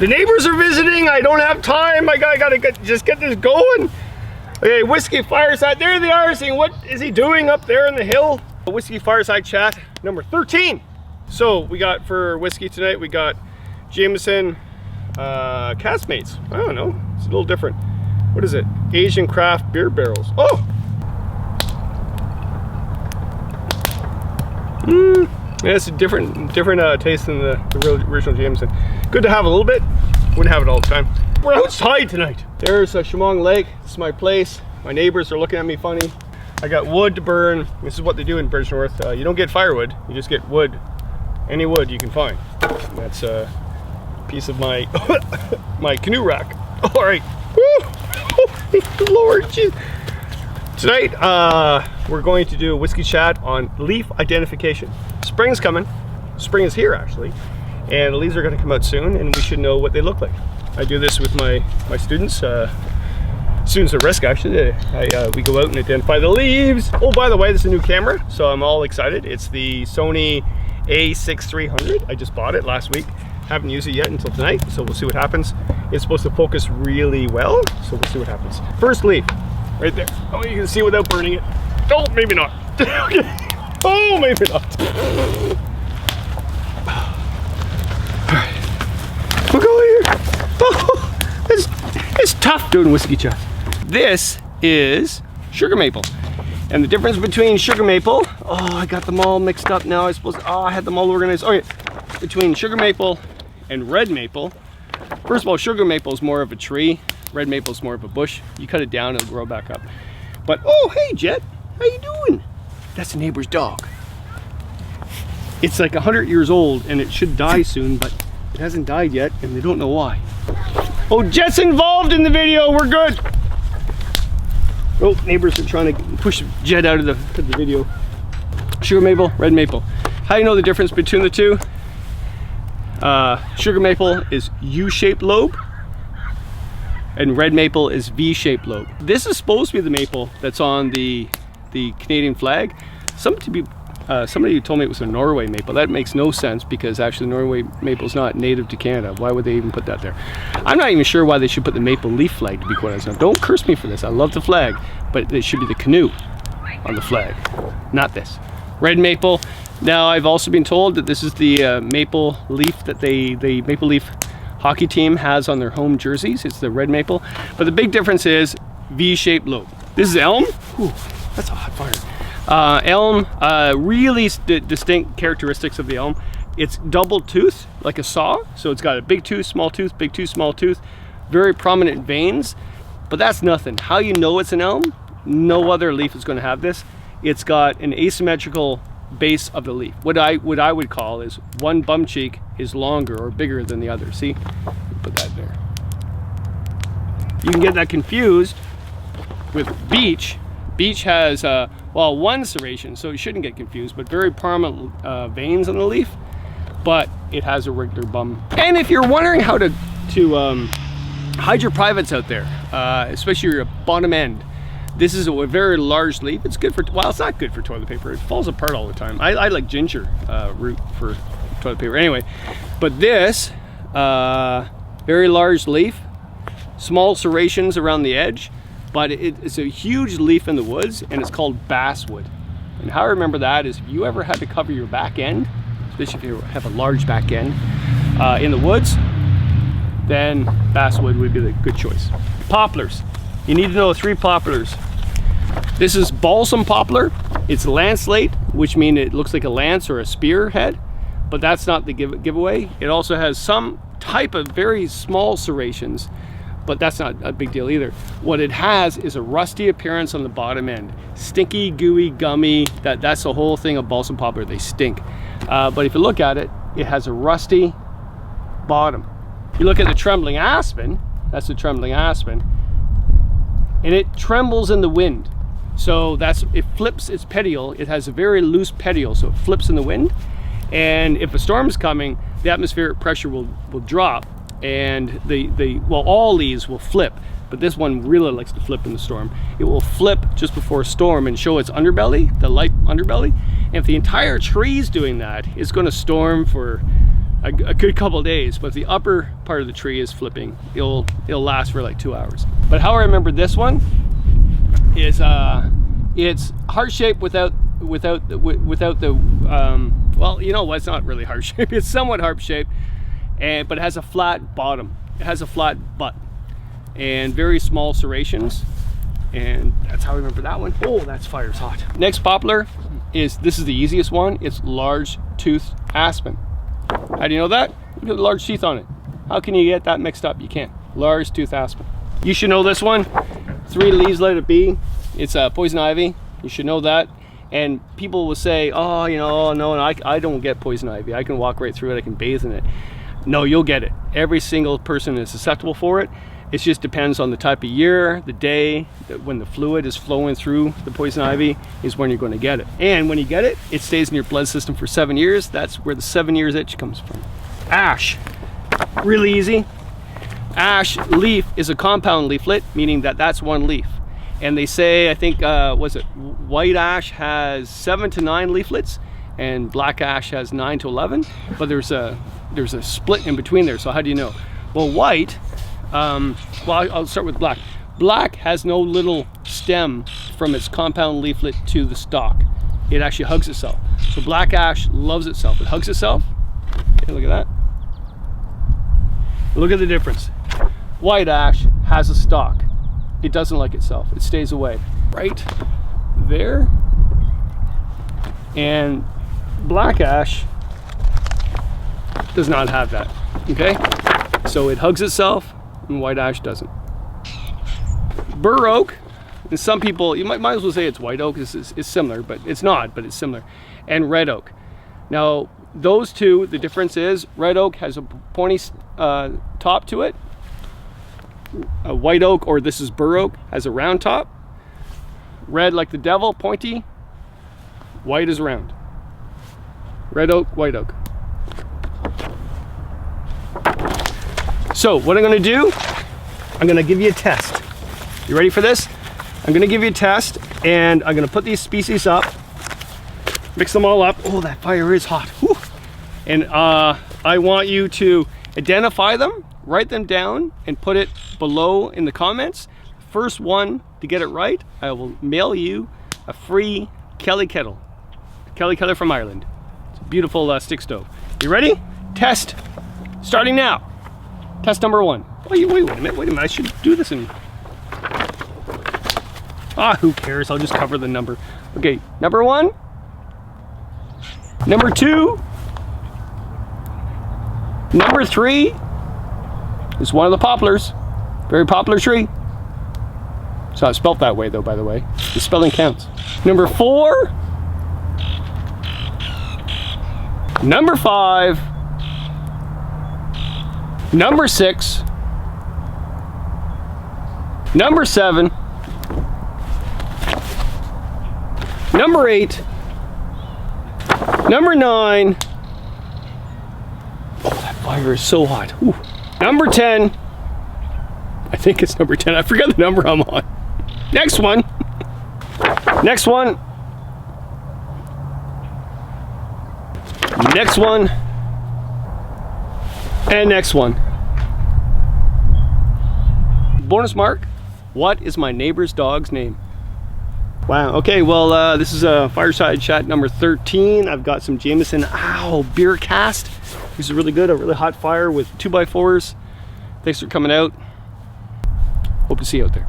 The neighbors are visiting. I don't have time. I gotta just get this going. Okay, Whiskey Fireside. There they are, saying what is he doing up there in the hill? Whiskey Fireside Chat number 13. So we got for whiskey tonight, we got Jamison Caskmates. I don't know, it's a little different. What is it? Asian craft beer barrels. Oh! Yeah, it's a different taste than the real original Jameson. Good to have a little bit. Wouldn't have it all the time. We're outside tonight. There's Shamong Lake. This is my place. My neighbors are looking at me funny. I got wood to burn. This is what they do in British North. You don't get firewood. You just get wood. Any wood you can find. And that's a piece of my my canoe rack. All right. Woo! Oh, Lord, jeez. Tonight, we're going to do a whiskey chat on leaf identification. Spring's coming. Spring is here, actually. And the leaves are going to come out soon, and we should know what they look like. I do this with my students. Students at risk, actually. We go out and identify the leaves. Oh, by the way, this is a new camera, so I'm all excited. It's the Sony A6300. I just bought it last week. Haven't used it yet until tonight, so we'll see what happens. It's supposed to focus really well, so we'll see what happens. First leaf. Right there. Oh, you can see without burning it. Oh, maybe not. Okay. Oh, maybe not. Alright. We'll go here. Oh, it's tough doing whiskey chat. This is sugar maple. And the difference between sugar maple, oh, I got them all mixed up now. I had them all organized. Okay, between sugar maple and red maple. First of all, sugar maple is more of a tree. Red maple is more of a bush. You cut it down, it'll grow back up. But, oh, hey, Jet, how you doing? That's a neighbor's dog. It's like 100 years old, and it should die soon, but it hasn't died yet, and they don't know why. Oh, Jet's involved in the video, we're good. Oh, neighbors are trying to push Jet out of the video. Sugar maple, red maple. How do you know the difference between the two? Sugar maple is U-shaped lobe, and red maple is V-shaped lobe. This is supposed to be the maple that's on the Canadian flag. Somebody told me it was a Norway maple. That makes no sense because actually Norway maple is not native to Canada. Why would they even put that there? I'm not even sure why they should put the maple leaf flag, to be quite honest. Now, don't curse me for this. I love the flag, but it should be the canoe on the flag, not this. Red maple. Now, I've also been told that this is the maple leaf that the Maple Leaf hockey team has on their home jerseys. It's the red maple, but the big difference is V-shaped lobe. This is elm. Whew, that's a hot fire. Elm, really distinct characteristics of the elm. It's double tooth, like a saw. So it's got a big tooth, small tooth, big tooth, small tooth, very prominent veins, but that's nothing. How you know it's an elm? No other leaf is going to have this. It's got an asymmetrical base of the leaf. What I would call is one bum cheek is longer or bigger than the other. See? Put that there. You can get that confused with beech. Beech has one serration, so you shouldn't get confused, but very prominent veins on the leaf, but it has a regular bum. And if you're wondering how to hide your privates out there, especially your bottom end, this is a very large leaf. It's good for, well, it's not good for toilet paper. It falls apart all the time. I like ginger root for toilet paper anyway. But this, very large leaf, small serrations around the edge, but it's a huge leaf in the woods, and it's called basswood. And how I remember that is if you ever had to cover your back end, especially if you have a large back end in the woods, then basswood would be the good choice. Poplars. You need to know 3 poplars. This is balsam poplar. It's lanceolate, which means it looks like a lance or a spear head, but that's not the giveaway. It also has some type of very small serrations, but that's not a big deal either. What it has is a rusty appearance on the bottom end. Stinky, gooey, gummy. That's the whole thing of balsam poplar. They stink. But if you look at it, it has a rusty bottom. You look at the trembling aspen, that's the trembling aspen, and it trembles in the wind. So it flips its petiole. It has a very loose petiole, so it flips in the wind. And if a storm's coming, the atmospheric pressure will drop, and all leaves will flip, but this one really likes to flip in the storm. It will flip just before a storm and show its underbelly, the light underbelly. And if the entire tree is doing that, it's going to storm for a good couple of days, but the upper part of the tree is flipping. It'll last for like 2 hours. But how I remember this one is it's heart shaped without the well, you know what, it's not really heart shaped. It's somewhat heart shaped, but it has a flat bottom. It has a flat butt and very small serrations, and that's how I remember that one. Oh, that's fire's hot. Next poplar is, this is the easiest one. It's large tooth aspen. How do you know that? Look at the large teeth on it. How can you get that mixed up? You can't. Large tooth aspen. You should know this one. 3 leaves, let it be. It's poison ivy. You should know that. And people will say, oh, you know, no, I don't get poison ivy. I can walk right through it. I can bathe in it. No, you'll get it. Every single person is susceptible for it. It just depends on the type of year, the day, when the fluid is flowing through the poison ivy is when you're going to get it. And when you get it, it stays in your blood system for 7 years. That's where the 7 years itch comes from. Ash, really easy. Ash leaf is a compound leaflet, meaning that that's one leaf. And they say, I think, was it white ash has 7 to 9 leaflets and black ash has 9 to 11, but there's a split in between there. So how do you know? Well, white, well, I'll start with black. Black has no little stem from its compound leaflet to the stalk. It actually hugs itself. So black ash loves itself. It hugs itself. Okay, look at that. Look at the difference. White ash has a stalk. It doesn't like itself. It stays away. Right there. And black ash does not have that. Okay? So it hugs itself and white ash doesn't. Bur oak, and some people, you might as well say it's white oak, it's similar, but it's not, but it's similar. And red oak. Now, those two, the difference is red oak has a pointy top to it. A white oak, or this is bur oak, has a round top. Red like the devil, pointy. White is round. Red oak, white oak. So what I'm going to do, I'm going to give you a test. You ready for this? I'm going to give you a test, and I'm going to put these species up, mix them all up. Oh, that fire is hot. Whew. And I want you to identify them, write them down, and put it below in the comments. First one to get it right, I will mail you a free Kelly Kettle. Kelly Kettle from Ireland. It's a beautiful stick stove. You ready? Test starting now. Test number 1. Wait a minute, I should do this in... who cares? I'll just cover the number. Okay, number 1. Number 2. Number 3 is one of the poplars. Very popular tree. It's not spelt that way though, by the way. The spelling counts. Number 4. Number 5. Number 6. Number 7. Number 8. Number 9. Oh, that fire is so hot. Ooh. Number 10. I think it's number 10. I forgot the number I'm on. Next one. Next one. Next one. And next one. Bonus mark. What is my neighbor's dog's name? Wow. Okay, well, this is a fireside chat number 13. I've got some Jamison Beer Cask. This is really good. A really hot fire with 2x4s. Thanks for coming out. Hope to see you out there.